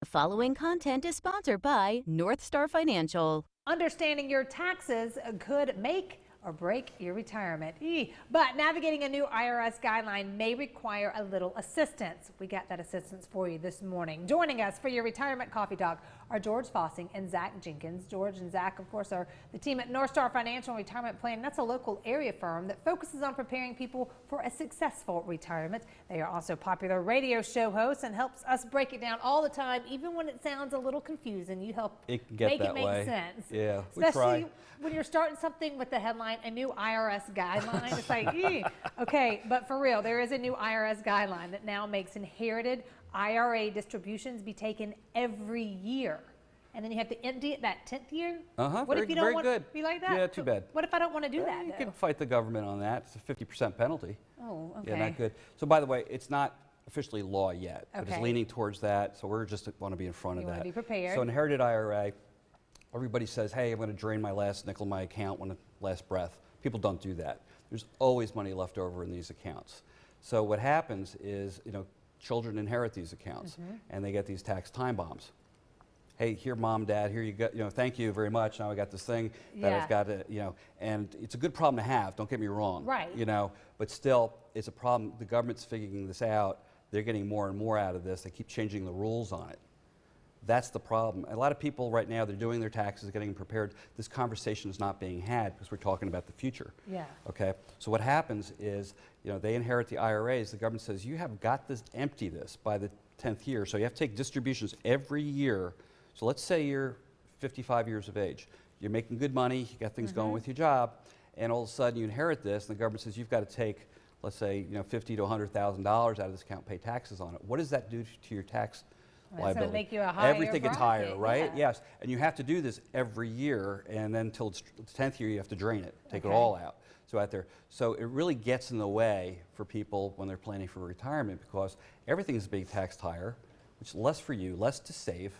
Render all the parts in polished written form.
The following content is sponsored by NorthStar Financial. Understanding your taxes could make or break your retirement. But navigating a new IRS guideline may require a little assistance. We got that assistance for you this morning. Joining us for your retirement coffee talk are George Fossing and Zach Jenkins. George and Zach, of course, are the team at NorthStar Financial and Retirement Planning. That's a local area firm that focuses on preparing people for a successful retirement. They are also popular radio show hosts and helps us break it down all the time, even when it sounds a little confusing. You help make it make sense. Yeah, especially when you're starting something with the headline, a new IRS guideline. It's like, okay, but for real, there is a new IRS guideline that now makes inherited IRA distributions be taken every year. And then you have to empty it that 10th year? What if you don't want to be like that? Yeah, too bad. What if I don't want to do that, You though? can fight the government on that. It's a 50% penalty. Oh, okay. Yeah, not good. So by the way, it's not officially law yet, but it's leaning towards that. So we're just want to be in front of that. You want to be prepared. So inherited IRA, everybody says, hey, I'm going to drain my last nickel in my account when last breath. People don't do that. There's always money left over in these accounts. So what happens is, children inherit these accounts and they get these tax time bombs. Hey, here, mom, dad, here you go, thank you very much. Now I got this thing that I've got to, and it's a good problem to have, don't get me wrong. Right. But still, it's a problem. The government's figuring this out. They're getting more and more out of this. They keep changing the rules on it. That's the problem. A lot of people right now, they're doing their taxes, getting prepared. This conversation is not being had because we're talking about the future. Yeah. Okay. So what happens is, they inherit the IRAs. The government says, you have got to empty this by the 10th year. So you have to take distributions every year. So let's say you're 55 years of age. You're making good money. You got things going with your job. And all of a sudden you inherit this, and the government says, you've got to take, let's say, $50,000 to $100,000 out of this account, pay taxes on it. What does that do to your tax liability? It's going to make you a higher Everything gets bracket, higher, right? Yes. And you have to do this every year, and then until the 10th year, you have to drain it, take it all out. So it really gets in the way for people when they're planning for retirement because everything is being taxed higher, which is less for you, less to save.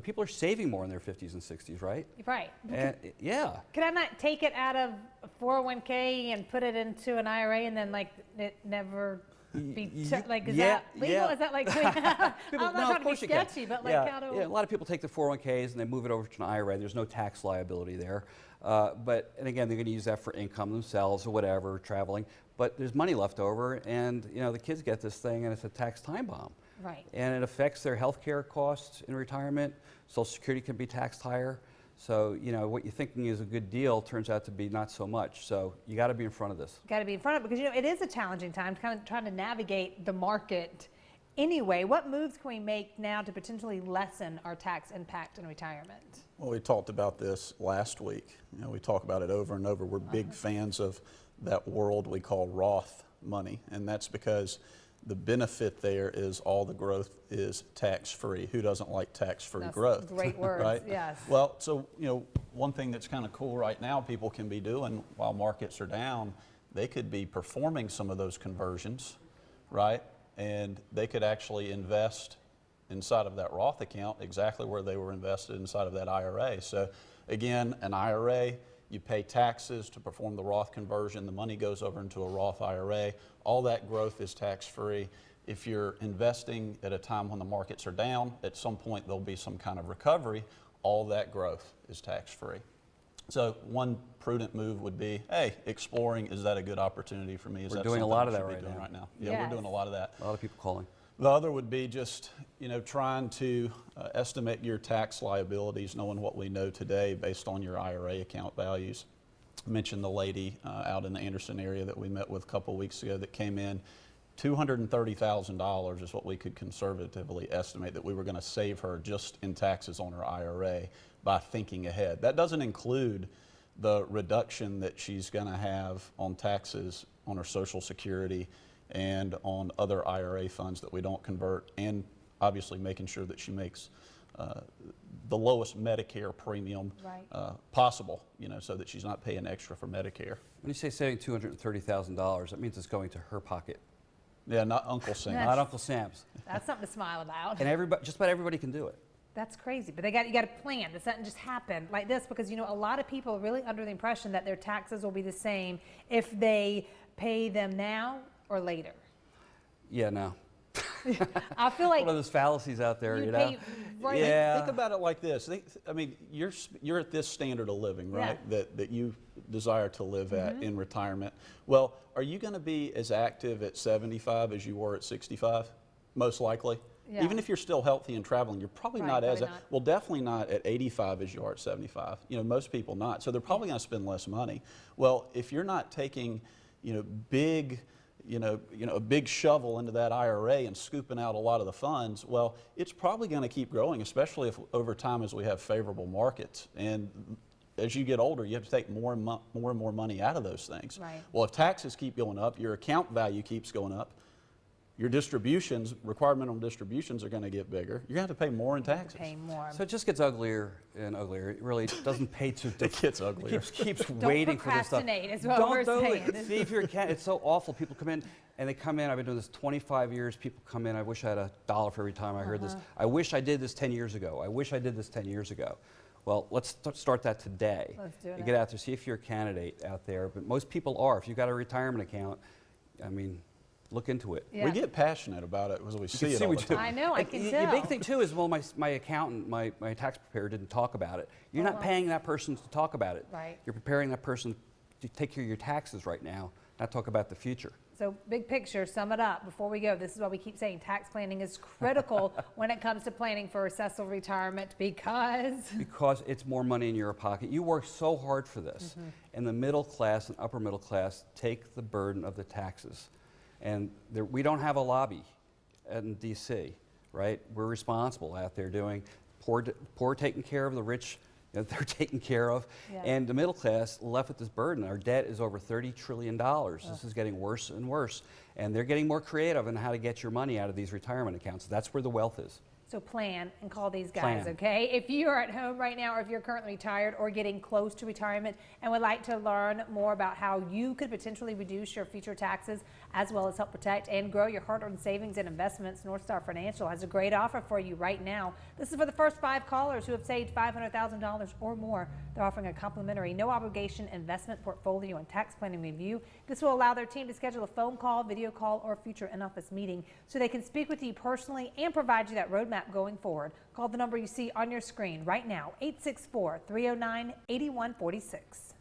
People are saving more in their 50s and 60s, right? Right. And, yeah. Could I not take it out of a 401k and put it into an IRA and then it never be is that legal? Yeah. Is that like I'm not trying to be sketchy, but how do a lot of people take the 401ks and they move it over to an IRA. There's no tax liability there. And again, they're going to use that for income themselves or whatever, traveling. But there's money left over, and the kids get this thing, and it's a tax time bomb. Right. And it affects their health care costs in retirement. Social Security can be taxed higher. So, what you're thinking is a good deal turns out to be not so much. So you got to be in front of this. Got to be in front of it because, it is a challenging time kind of trying to navigate the market. Anyway, what moves can we make now to potentially lessen our tax impact in retirement? Well, we talked about this last week. We talk about it over and over. We're big fans of that world we call Roth money, and that's because the benefit there is all the growth is tax-free. Who doesn't like tax-free growth? Great words, right? Yes. Well, so, one thing that's kind of cool right now people can be doing while markets are down, they could be performing some of those conversions, right? And they could actually invest inside of that Roth account exactly where they were invested inside of that IRA. So again, an IRA, you pay taxes to perform the Roth conversion. The money goes over into a Roth IRA. All that growth is tax-free. If you're investing at a time when the markets are down, at some point there'll be some kind of recovery. All that growth is tax-free. So one prudent move would be, hey, exploring, is that a good opportunity for me? We're doing a lot of that right now. Yeah, yes. We're doing a lot of that. A lot of people calling. The other would be just, trying to estimate your tax liabilities, knowing what we know today based on your IRA account values. I mentioned the lady out in the Anderson area that we met with a couple weeks ago that came in. $230,000 is what we could conservatively estimate that we were going to save her just in taxes on her IRA by thinking ahead. That doesn't include the reduction that she's going to have on taxes on her Social Security and on other IRA funds that we don't convert, and obviously making sure that she makes the lowest Medicare premium possible, so that she's not paying extra for Medicare. When you say saving $230,000, that means it's going to her pocket. Yeah, not Uncle Sam. Not Uncle Sam's. That's something to smile about. And just about everybody can do it. That's crazy, but you got to plan. This doesn't just happen like this because a lot of people are really under the impression that their taxes will be the same if they pay them now or later. Yeah, no. I feel like one of those fallacies out there, Right. Yeah. Think about it like this. I mean, you're at this standard of living, right? That you desire to live at in retirement. Well, are you going to be as active at 75 as you were at 65? Most likely. Yeah. Even if you're still healthy and traveling, you're probably Right, not as probably not. well. Definitely not at 85 as you are at 75. You know, most people not. So they're probably going to spend less money. Well, if you're not taking, big. A big shovel into that IRA and scooping out a lot of the funds, well, it's probably going to keep growing, especially if over time as we have favorable markets. And as you get older, you have to take more and more money out of those things. Right. Well, if taxes keep going up, your account value keeps going up, your distributions, required minimum distributions are going to get bigger. You're going to have to pay more in taxes. Pay more. So it just gets uglier and uglier. It really doesn't pay to. It gets uglier. Keeps waiting for this stuff. procrastinate is what we're saying. See if you're it's so awful. People come in and they come in. I've been doing this 25 years. People come in. I wish I had $1 for every time I heard this. I wish I did this 10 years ago. I wish I did this 10 years ago. Well, let's start that today. Let's do it. You get out there, see if you're a candidate out there. But most people are. If you've got a retirement account, I mean, look into it. Yeah. We get passionate about it because we see it see all we the do. time. I know, I can The tell. big thing too is, well, my accountant, my tax preparer didn't talk about it. You're not paying that person to talk about it. Right. You're preparing that person to take care of your taxes right now, not talk about the future. So big picture, sum it up before we go. This is why we keep saying tax planning is critical when it comes to planning for a successful retirement because It's more money in your pocket. You work so hard for this. And the middle class and upper middle class take the burden of the taxes. And we don't have a lobby in D.C., right? We're responsible out there doing poor taking care of, the rich they're taken care of. Yeah. And the middle class left with this burden. Our debt is over $30 trillion. This is getting worse and worse. And they're getting more creative in how to get your money out of these retirement accounts. That's where the wealth is. So plan and call these guys, Plan. okay? If you are at home right now or if you're currently retired or getting close to retirement and would like to learn more about how you could potentially reduce your future taxes as well as help protect and grow your hard-earned savings and investments, NorthStar Financial has a great offer for you right now. This is for the first 5 callers who have saved $500,000 or more. They're offering a complimentary, no-obligation investment portfolio and tax planning review. This will allow their team to schedule a phone call, video call, or future in-office meeting so they can speak with you personally and provide you that roadmap going forward. Call the number you see on your screen right now, 864-309-8146.